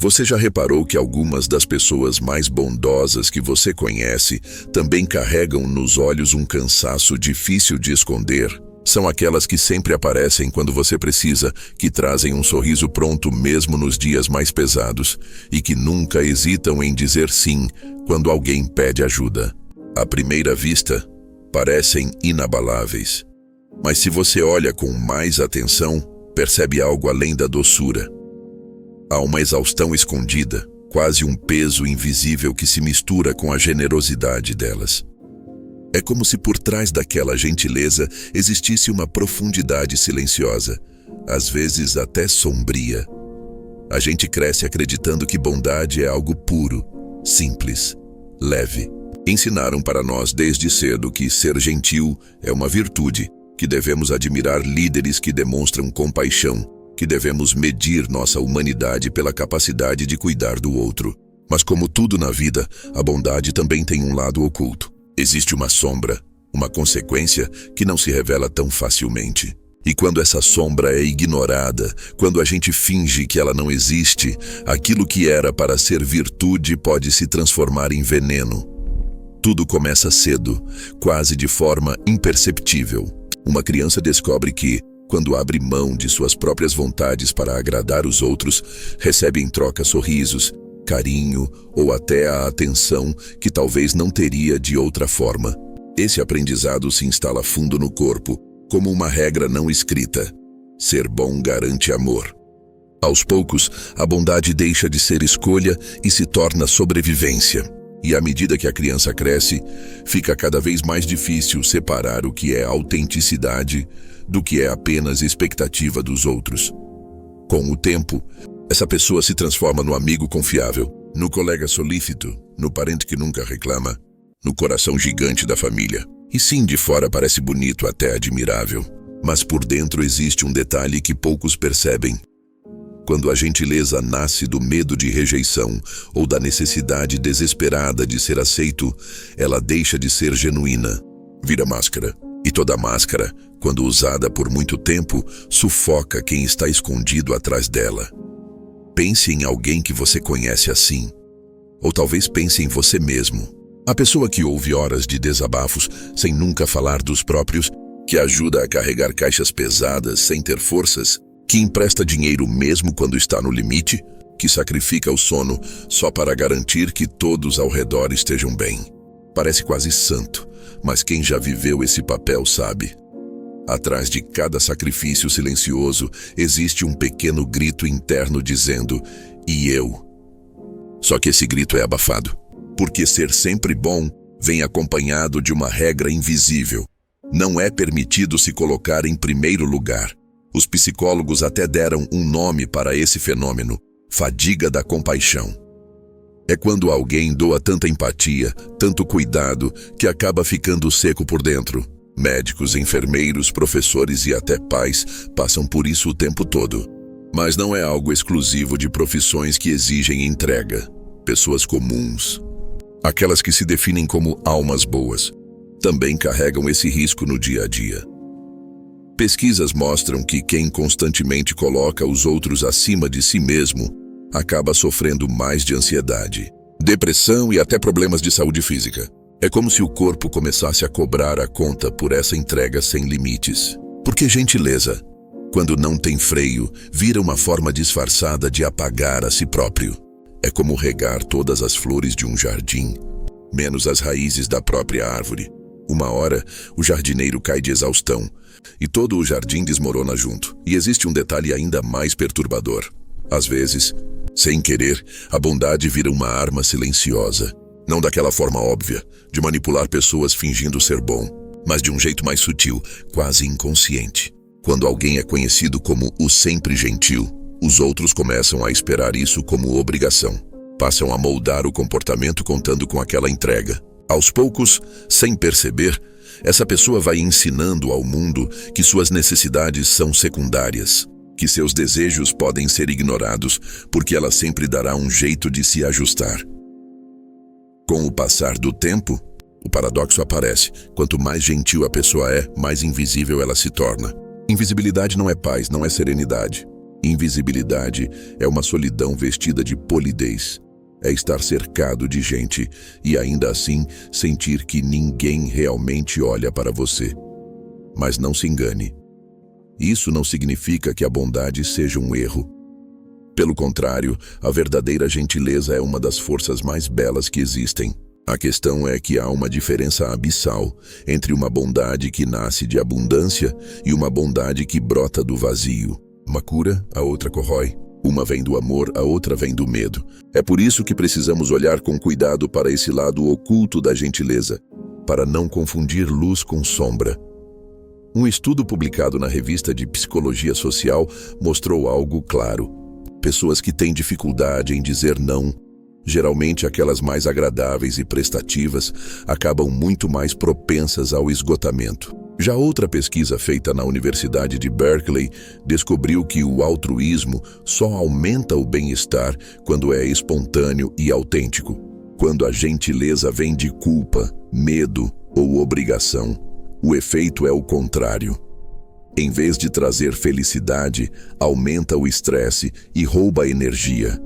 Você já reparou que algumas das pessoas mais bondosas que você conhece também carregam nos olhos um cansaço difícil de esconder? São aquelas que sempre aparecem quando você precisa, que trazem um sorriso pronto mesmo nos dias mais pesados e que nunca hesitam em dizer sim quando alguém pede ajuda. À primeira vista, parecem inabaláveis. Mas se você olha com mais atenção, percebe algo além da doçura. Há uma exaustão escondida, quase um peso invisível que se mistura com a generosidade delas. É como se por trás daquela gentileza existisse uma profundidade silenciosa, às vezes até sombria. A gente cresce acreditando que bondade é algo puro, simples, leve. Ensinaram para nós desde cedo que ser gentil é uma virtude, que devemos admirar líderes que demonstram compaixão, que devemos medir nossa humanidade pela capacidade de cuidar do outro. Mas como tudo na vida, a bondade também tem um lado oculto. Existe uma sombra, uma consequência que não se revela tão facilmente. E quando essa sombra é ignorada, quando a gente finge que ela não existe, aquilo que era para ser virtude pode se transformar em veneno. Tudo começa cedo, quase de forma imperceptível. Uma criança descobre que, quando abre mão de suas próprias vontades para agradar os outros, recebe em troca sorrisos, carinho ou até a atenção que talvez não teria de outra forma. Esse aprendizado se instala fundo no corpo, como uma regra não escrita. Ser bom garante amor. Aos poucos, a bondade deixa de ser escolha e se torna sobrevivência. E à medida que a criança cresce, fica cada vez mais difícil separar o que é autenticidade do que é apenas expectativa dos outros. Com o tempo, essa pessoa se transforma no amigo confiável, no colega solícito, no parente que nunca reclama, no coração gigante da família. E sim, de fora parece bonito, até admirável. Mas por dentro existe um detalhe que poucos percebem. Quando a gentileza nasce do medo de rejeição ou da necessidade desesperada de ser aceito, ela deixa de ser genuína, vira máscara. E toda máscara, quando usada por muito tempo, sufoca quem está escondido atrás dela. Pense em alguém que você conhece assim. Ou talvez pense em você mesmo. A pessoa que ouve horas de desabafos sem nunca falar dos próprios, que ajuda a carregar caixas pesadas sem ter forças, que empresta dinheiro mesmo quando está no limite, que sacrifica o sono só para garantir que todos ao redor estejam bem. Parece quase santo, mas quem já viveu esse papel sabe. Atrás de cada sacrifício silencioso existe um pequeno grito interno dizendo, "E eu?" Só que esse grito é abafado, porque ser sempre bom vem acompanhado de uma regra invisível. Não é permitido se colocar em primeiro lugar. Os psicólogos até deram um nome para esse fenômeno, fadiga da compaixão. É quando alguém doa tanta empatia, tanto cuidado, que acaba ficando seco por dentro. Médicos, enfermeiros, professores e até pais passam por isso o tempo todo. Mas não é algo exclusivo de profissões que exigem entrega. Pessoas comuns, aquelas que se definem como almas boas, também carregam esse risco no dia a dia. Pesquisas mostram que quem constantemente coloca os outros acima de si mesmo acaba sofrendo mais de ansiedade, depressão e até problemas de saúde física. É como se o corpo começasse a cobrar a conta por essa entrega sem limites. Porque gentileza, quando não tem freio, vira uma forma disfarçada de apagar a si próprio. É como regar todas as flores de um jardim, menos as raízes da própria árvore. Uma hora, o jardineiro cai de exaustão e todo o jardim desmorona junto. E existe um detalhe ainda mais perturbador. Às vezes, sem querer, a bondade vira uma arma silenciosa. Não daquela forma óbvia, de manipular pessoas fingindo ser bom, mas de um jeito mais sutil, quase inconsciente. Quando alguém é conhecido como o sempre gentil, os outros começam a esperar isso como obrigação. Passam a moldar o comportamento contando com aquela entrega. Aos poucos, sem perceber, essa pessoa vai ensinando ao mundo que suas necessidades são secundárias, que seus desejos podem ser ignorados, porque ela sempre dará um jeito de se ajustar. Com o passar do tempo, o paradoxo aparece. Quanto mais gentil a pessoa é, mais invisível ela se torna. Invisibilidade não é paz, não é serenidade. Invisibilidade é uma solidão vestida de polidez. É estar cercado de gente e ainda assim sentir que ninguém realmente olha para você. Mas não se engane. Isso não significa que a bondade seja um erro. Pelo contrário, a verdadeira gentileza é uma das forças mais belas que existem. A questão é que há uma diferença abissal entre uma bondade que nasce de abundância e uma bondade que brota do vazio. Uma cura, a outra corrói. Uma vem do amor, a outra vem do medo. É por isso que precisamos olhar com cuidado para esse lado oculto da gentileza, para não confundir luz com sombra. Um estudo publicado na revista de Psicologia Social mostrou algo claro. Pessoas que têm dificuldade em dizer não, geralmente aquelas mais agradáveis e prestativas, acabam muito mais propensas ao esgotamento. Já outra pesquisa feita na Universidade de Berkeley descobriu que o altruísmo só aumenta o bem-estar quando é espontâneo e autêntico. Quando a gentileza vem de culpa, medo ou obrigação, o efeito é o contrário. Em vez de trazer felicidade, aumenta o estresse e rouba a energia.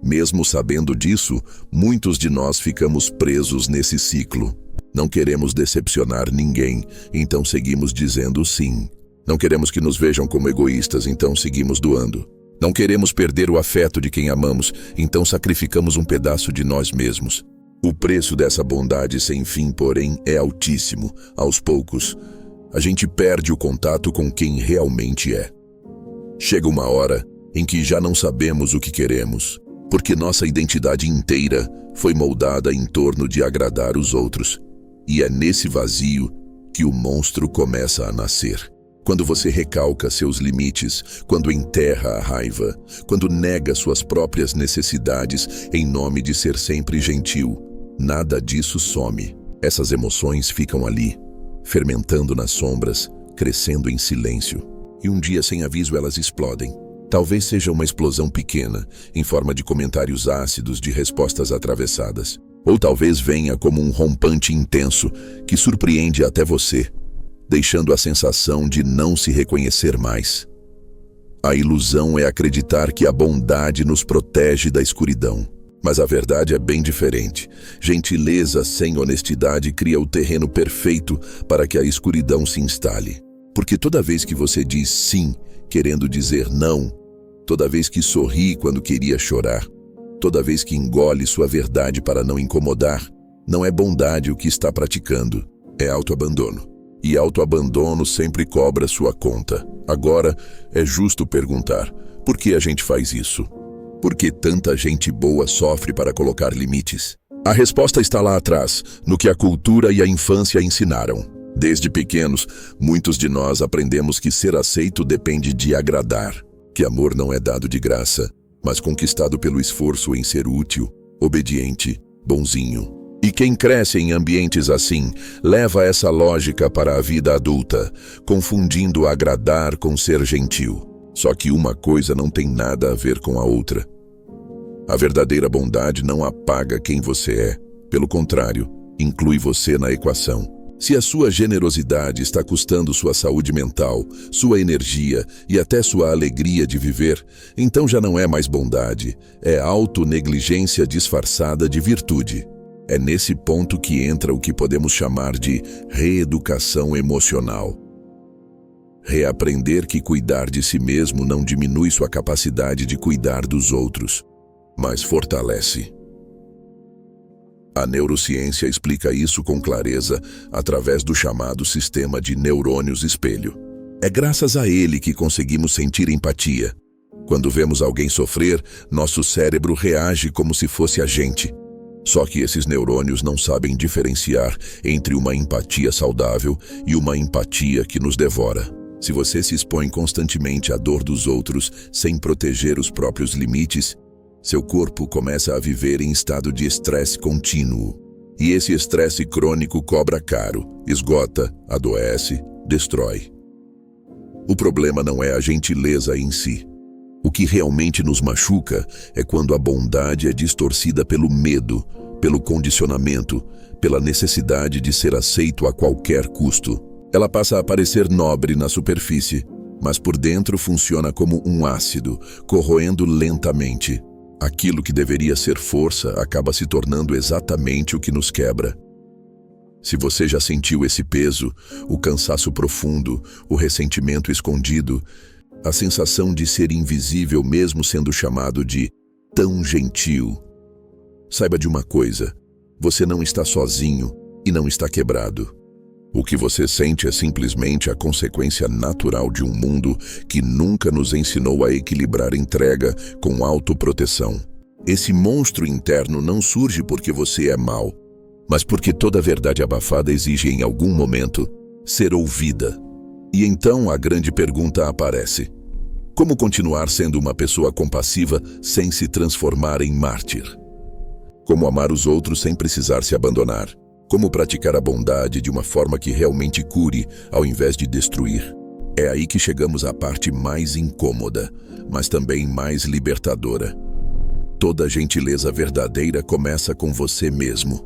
Mesmo sabendo disso, muitos de nós ficamos presos nesse ciclo. Não queremos decepcionar ninguém, então seguimos dizendo sim. Não queremos que nos vejam como egoístas, então seguimos doando. Não queremos perder o afeto de quem amamos, então sacrificamos um pedaço de nós mesmos. O preço dessa bondade sem fim, porém, é altíssimo. Aos poucos, a gente perde o contato com quem realmente é. Chega uma hora em que já não sabemos o que queremos, porque nossa identidade inteira foi moldada em torno de agradar os outros. E é nesse vazio que o monstro começa a nascer. Quando você recalca seus limites, quando enterra a raiva, quando nega suas próprias necessidades em nome de ser sempre gentil, nada disso some. Essas emoções ficam ali, fermentando nas sombras, crescendo em silêncio. E um dia, sem aviso, elas explodem. Talvez seja uma explosão pequena, em forma de comentários ácidos, de respostas atravessadas. Ou talvez venha como um rompante intenso que surpreende até você, deixando a sensação de não se reconhecer mais. A ilusão é acreditar que a bondade nos protege da escuridão. Mas a verdade é bem diferente. Gentileza sem honestidade cria o terreno perfeito para que a escuridão se instale. Porque toda vez que você diz sim, querendo dizer não, toda vez que sorri quando queria chorar, toda vez que engole sua verdade para não incomodar, não é bondade o que está praticando, é autoabandono. E autoabandono sempre cobra sua conta. Agora, é justo perguntar, por que a gente faz isso? Por que tanta gente boa sofre para colocar limites? A resposta está lá atrás, no que a cultura e a infância ensinaram. Desde pequenos, muitos de nós aprendemos que ser aceito depende de agradar, que amor não é dado de graça, mas conquistado pelo esforço em ser útil, obediente, bonzinho. E quem cresce em ambientes assim, leva essa lógica para a vida adulta, confundindo agradar com ser gentil. Só que uma coisa não tem nada a ver com a outra. A verdadeira bondade não apaga quem você é. Pelo contrário, inclui você na equação. Se a sua generosidade está custando sua saúde mental, sua energia e até sua alegria de viver, então já não é mais bondade, é autonegligência disfarçada de virtude. É nesse ponto que entra o que podemos chamar de reeducação emocional. Reaprender que cuidar de si mesmo não diminui sua capacidade de cuidar dos outros, mas fortalece. A neurociência explica isso com clareza através do chamado sistema de neurônios espelho. É graças a ele que conseguimos sentir empatia. Quando vemos alguém sofrer, nosso cérebro reage como se fosse a gente. Só que esses neurônios não sabem diferenciar entre uma empatia saudável e uma empatia que nos devora. Se você se expõe constantemente à dor dos outros sem proteger os próprios limites, seu corpo começa a viver em estado de estresse contínuo. E esse estresse crônico cobra caro, esgota, adoece, destrói. O problema não é a gentileza em si. O que realmente nos machuca é quando a bondade é distorcida pelo medo, pelo condicionamento, pela necessidade de ser aceito a qualquer custo. Ela passa a parecer nobre na superfície, mas por dentro funciona como um ácido, corroendo lentamente. Aquilo que deveria ser força acaba se tornando exatamente o que nos quebra. Se você já sentiu esse peso, o cansaço profundo, o ressentimento escondido, a sensação de ser invisível mesmo sendo chamado de tão gentil, saiba de uma coisa: você não está sozinho e não está quebrado. O que você sente é simplesmente a consequência natural de um mundo que nunca nos ensinou a equilibrar entrega com autoproteção. Esse monstro interno não surge porque você é mau, mas porque toda verdade abafada exige em algum momento ser ouvida. E então a grande pergunta aparece: como continuar sendo uma pessoa compassiva sem se transformar em mártir? Como amar os outros sem precisar se abandonar? Como praticar a bondade de uma forma que realmente cure, ao invés de destruir? É aí que chegamos à parte mais incômoda, mas também mais libertadora. Toda gentileza verdadeira começa com você mesmo.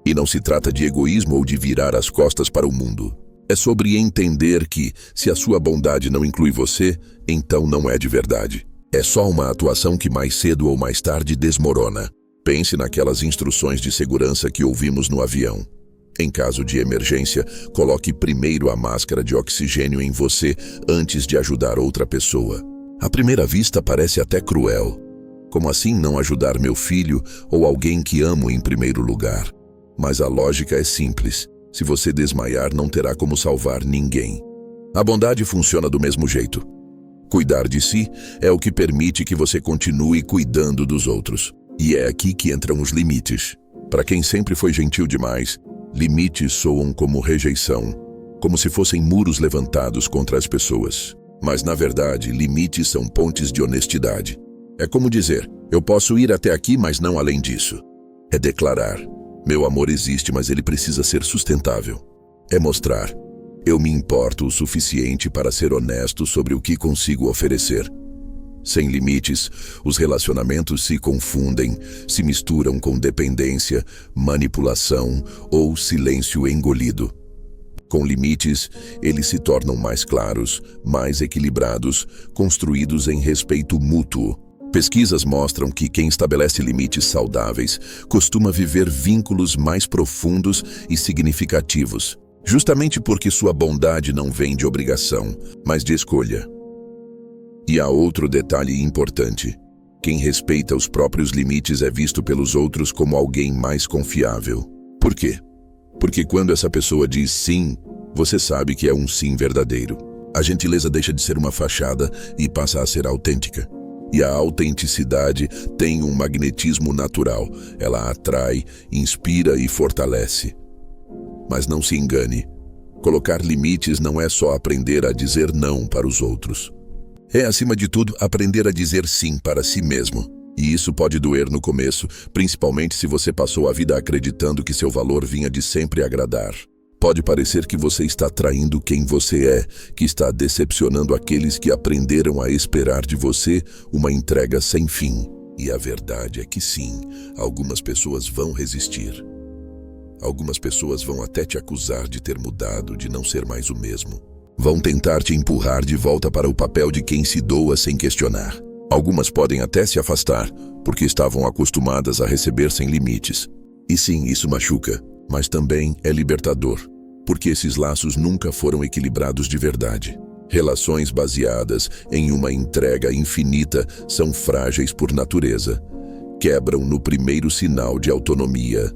E não se trata de egoísmo ou de virar as costas para o mundo. É sobre entender que, se a sua bondade não inclui você, então não é de verdade. É só uma atuação que mais cedo ou mais tarde desmorona. Pense naquelas instruções de segurança que ouvimos no avião. Em caso de emergência, coloque primeiro a máscara de oxigênio em você antes de ajudar outra pessoa. À primeira vista parece até cruel. Como assim não ajudar meu filho ou alguém que amo em primeiro lugar? Mas a lógica é simples. Se você desmaiar, não terá como salvar ninguém. A bondade funciona do mesmo jeito. Cuidar de si é o que permite que você continue cuidando dos outros. E é aqui que entram os limites. Para quem sempre foi gentil demais, limites soam como rejeição, como se fossem muros levantados contra as pessoas. Mas, na verdade, limites são pontes de honestidade. É como dizer: eu posso ir até aqui, mas não além disso. É declarar: meu amor existe, mas ele precisa ser sustentável. É mostrar: eu me importo o suficiente para ser honesto sobre o que consigo oferecer. Sem limites, os relacionamentos se confundem, se misturam com dependência, manipulação ou silêncio engolido. Com limites, eles se tornam mais claros, mais equilibrados, construídos em respeito mútuo. Pesquisas mostram que quem estabelece limites saudáveis costuma viver vínculos mais profundos e significativos, justamente porque sua bondade não vem de obrigação, mas de escolha. E há outro detalhe importante: quem respeita os próprios limites é visto pelos outros como alguém mais confiável. Por quê? Porque quando essa pessoa diz sim, você sabe que é um sim verdadeiro. A gentileza deixa de ser uma fachada e passa a ser autêntica. E a autenticidade tem um magnetismo natural. Ela atrai, inspira e fortalece. Mas não se engane. Colocar limites não é só aprender a dizer não para os outros. É, acima de tudo, aprender a dizer sim para si mesmo. E isso pode doer no começo, principalmente se você passou a vida acreditando que seu valor vinha de sempre agradar. Pode parecer que você está traindo quem você é, que está decepcionando aqueles que aprenderam a esperar de você uma entrega sem fim. E a verdade é que sim, algumas pessoas vão resistir. Algumas pessoas vão até te acusar de ter mudado, de não ser mais o mesmo. Vão tentar te empurrar de volta para o papel de quem se doa sem questionar. Algumas podem até se afastar, porque estavam acostumadas a receber sem limites. E sim, isso machuca, mas também é libertador, porque esses laços nunca foram equilibrados de verdade. Relações baseadas em uma entrega infinita são frágeis por natureza. Quebram no primeiro sinal de autonomia.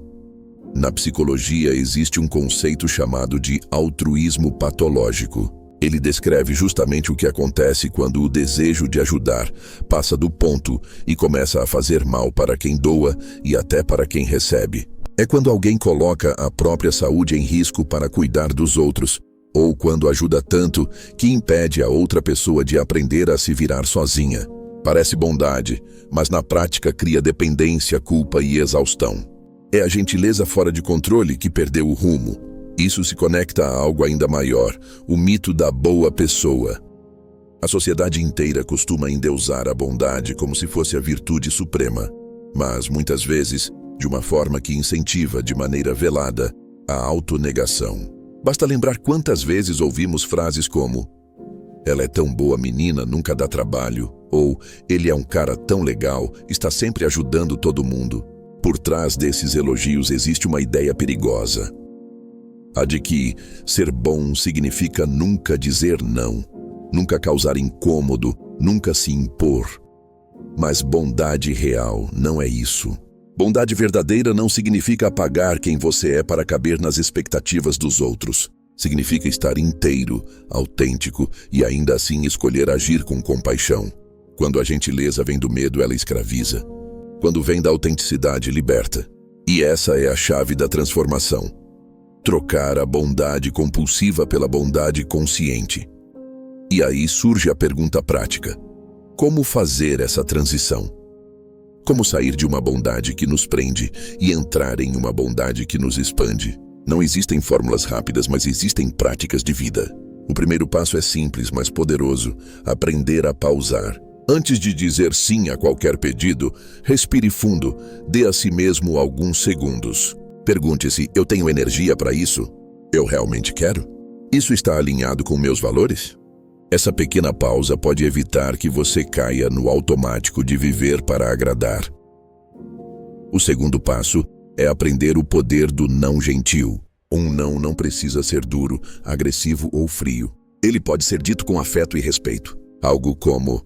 Na psicologia existe um conceito chamado de altruísmo patológico. Ele descreve justamente o que acontece quando o desejo de ajudar passa do ponto e começa a fazer mal para quem doa e até para quem recebe. É quando alguém coloca a própria saúde em risco para cuidar dos outros, ou quando ajuda tanto que impede a outra pessoa de aprender a se virar sozinha. Parece bondade, mas na prática cria dependência, culpa e exaustão. É a gentileza fora de controle que perdeu o rumo. Isso se conecta a algo ainda maior, o mito da boa pessoa. A sociedade inteira costuma endeusar a bondade como se fosse a virtude suprema, mas muitas vezes de uma forma que incentiva de maneira velada a autonegação. Basta lembrar quantas vezes ouvimos frases como: Ela é tão boa menina, nunca dá trabalho. Ou ele é um cara tão legal, está sempre ajudando todo mundo. Por trás desses elogios existe uma ideia perigosa. A de que ser bom significa nunca dizer não, nunca causar incômodo, nunca se impor. Mas bondade real não é isso. Bondade verdadeira não significa apagar quem você é para caber nas expectativas dos outros. Significa estar inteiro, autêntico e ainda assim escolher agir com compaixão. Quando a gentileza vem do medo, ela escraviza. Quando vem da autenticidade, liberta. E essa é a chave da transformação. Trocar a bondade compulsiva pela bondade consciente. E aí surge a pergunta prática. Como fazer essa transição? Como sair de uma bondade que nos prende e entrar em uma bondade que nos expande? Não existem fórmulas rápidas, mas existem práticas de vida. O primeiro passo é simples, mas poderoso. Aprender a pausar. Antes de dizer sim a qualquer pedido, respire fundo, dê a si mesmo alguns segundos. Pergunte-se, eu tenho energia para isso? Eu realmente quero? Isso está alinhado com meus valores? Essa pequena pausa pode evitar que você caia no automático de viver para agradar. O segundo passo é aprender o poder do não gentil. Um não precisa ser duro, agressivo ou frio. Ele pode ser dito com afeto e respeito. Algo como: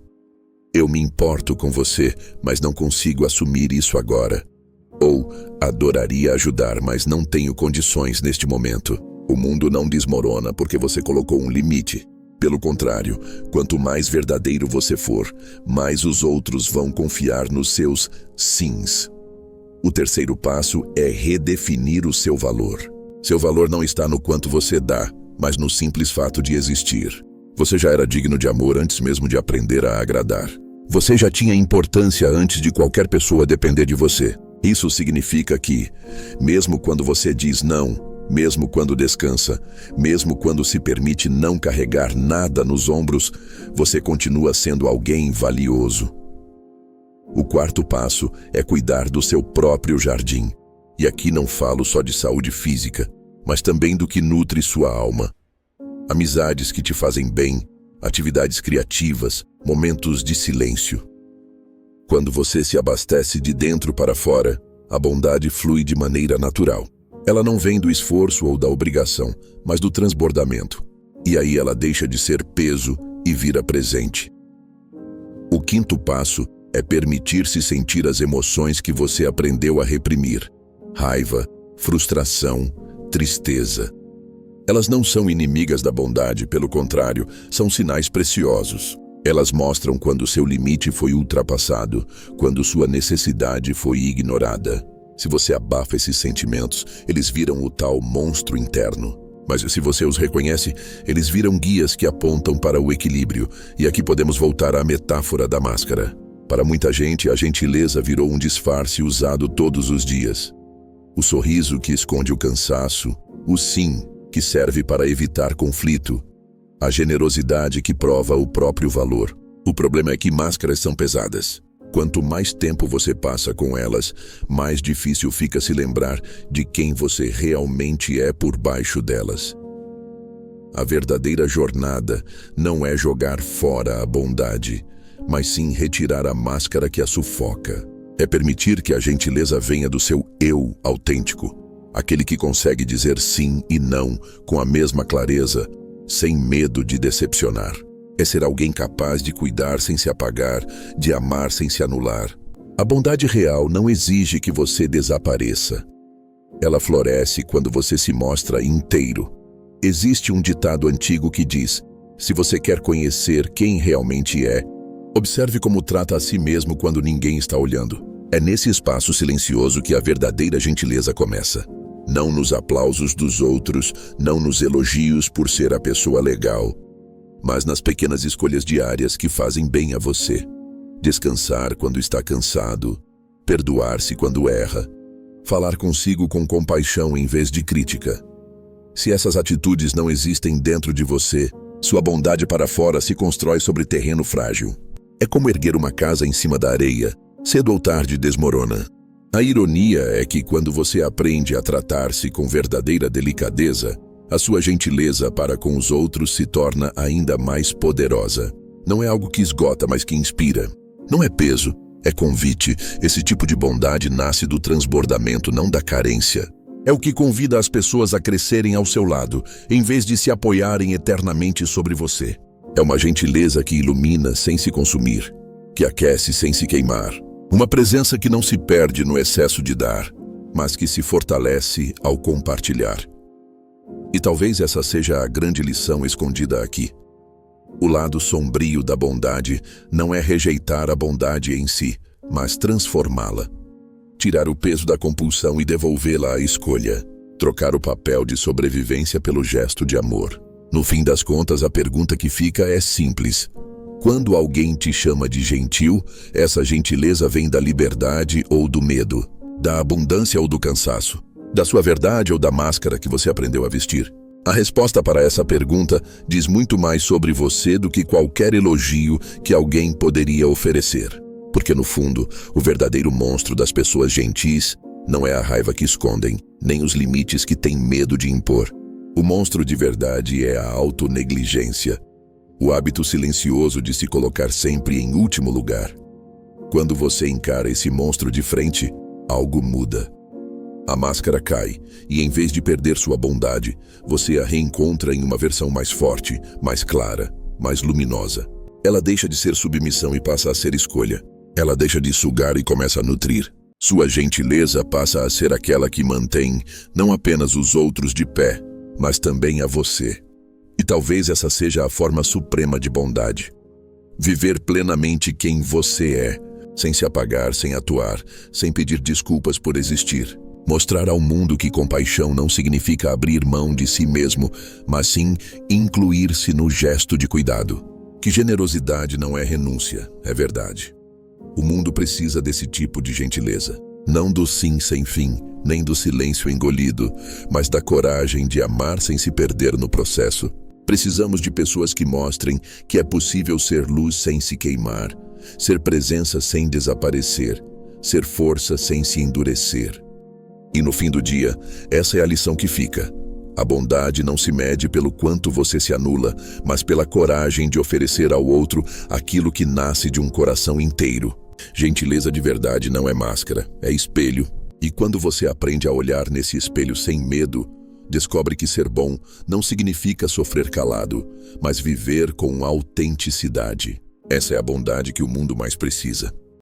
eu me importo com você, mas não consigo assumir isso agora. Ou, adoraria ajudar, mas não tenho condições neste momento. O mundo não desmorona porque você colocou um limite. Pelo contrário, quanto mais verdadeiro você for, mais os outros vão confiar nos seus sims. O terceiro passo é redefinir o seu valor. Seu valor não está no quanto você dá, mas no simples fato de existir. Você já era digno de amor antes mesmo de aprender a agradar. Você já tinha importância antes de qualquer pessoa depender de você. Isso significa que, mesmo quando você diz não, mesmo quando descansa, mesmo quando se permite não carregar nada nos ombros, você continua sendo alguém valioso. O quarto passo é cuidar do seu próprio jardim. E aqui não falo só de saúde física, mas também do que nutre sua alma. Amizades que te fazem bem, atividades criativas, momentos de silêncio. Quando você se abastece de dentro para fora, a bondade flui de maneira natural. Ela não vem do esforço ou da obrigação, mas do transbordamento. E aí ela deixa de ser peso e vira presente. O quinto passo é permitir-se sentir as emoções que você aprendeu a reprimir. Raiva, frustração, tristeza. Elas não são inimigas da bondade, pelo contrário, são sinais preciosos. Elas mostram quando seu limite foi ultrapassado, quando sua necessidade foi ignorada. Se você abafa esses sentimentos, eles viram o tal monstro interno. Mas se você os reconhece, eles viram guias que apontam para o equilíbrio. E aqui podemos voltar à metáfora da máscara. Para muita gente, a gentileza virou um disfarce usado todos os dias. O sorriso que esconde o cansaço, o sim, que serve para evitar conflito, a generosidade que prova o próprio valor. O problema é que máscaras são pesadas. Quanto mais tempo você passa com elas, mais difícil fica se lembrar de quem você realmente é por baixo delas. A verdadeira jornada não é jogar fora a bondade, mas sim retirar a máscara que a sufoca. É permitir que a gentileza venha do seu eu autêntico, aquele que consegue dizer sim e não com a mesma clareza, sem medo de decepcionar. É ser alguém capaz de cuidar sem se apagar, de amar sem se anular. A bondade real não exige que você desapareça. Ela floresce quando você se mostra inteiro. Existe um ditado antigo que diz: se você quer conhecer quem realmente é, observe como trata a si mesmo quando ninguém está olhando. É nesse espaço silencioso que a verdadeira gentileza começa. Não nos aplausos dos outros, não nos elogios por ser a pessoa legal, mas nas pequenas escolhas diárias que fazem bem a você. Descansar quando está cansado, perdoar-se quando erra, falar consigo com compaixão em vez de crítica. Se essas atitudes não existem dentro de você, sua bondade para fora se constrói sobre terreno frágil. É como erguer uma casa em cima da areia, cedo ou tarde desmorona. A ironia é que quando você aprende a tratar-se com verdadeira delicadeza, A sua gentileza para com os outros se torna ainda mais poderosa. Não é algo que esgota, mas que inspira. Não é peso, é convite. Esse tipo de bondade nasce do transbordamento, não da carência. É o que convida as pessoas a crescerem ao seu lado, em vez de se apoiarem eternamente sobre você. É uma gentileza que ilumina sem se consumir, que aquece sem se queimar. Uma presença que não se perde no excesso de dar, mas que se fortalece ao compartilhar. E talvez essa seja a grande lição escondida aqui. O lado sombrio da bondade não é rejeitar a bondade em si, mas transformá-la. Tirar o peso da compulsão e devolvê-la à escolha. Trocar o papel de sobrevivência pelo gesto de amor. No fim das contas, a pergunta que fica é simples. Quando alguém te chama de gentil, essa gentileza vem da liberdade ou do medo? Da abundância ou do cansaço? Da sua verdade ou da máscara que você aprendeu a vestir? A resposta para essa pergunta diz muito mais sobre você do que qualquer elogio que alguém poderia oferecer. Porque no fundo, o verdadeiro monstro das pessoas gentis não é a raiva que escondem, nem os limites que têm medo de impor. O monstro de verdade é a autonegligência, o hábito silencioso de se colocar sempre em último lugar. Quando você encara esse monstro de frente, algo muda. A máscara cai, e em vez de perder sua bondade, você a reencontra em uma versão mais forte, mais clara, mais luminosa. Ela deixa de ser submissão e passa a ser escolha. Ela deixa de sugar e começa a nutrir. Sua gentileza passa a ser aquela que mantém não apenas os outros de pé, mas também a você. E talvez essa seja a forma suprema de bondade. Viver plenamente quem você é, sem se apagar, sem atuar, sem pedir desculpas por existir. Mostrar ao mundo que compaixão não significa abrir mão de si mesmo, mas sim incluir-se no gesto de cuidado. Que generosidade não é renúncia, é verdade. O mundo precisa desse tipo de gentileza. Não do sim sem fim, nem do silêncio engolido, mas da coragem de amar sem se perder no processo. Precisamos de pessoas que mostrem que é possível ser luz sem se queimar, ser presença sem desaparecer, ser força sem se endurecer. E no fim do dia, essa é a lição que fica. A bondade não se mede pelo quanto você se anula, mas pela coragem de oferecer ao outro aquilo que nasce de um coração inteiro. Gentileza de verdade não é máscara, é espelho. E quando você aprende a olhar nesse espelho sem medo, descobre que ser bom não significa sofrer calado, mas viver com autenticidade. Essa é a bondade que o mundo mais precisa.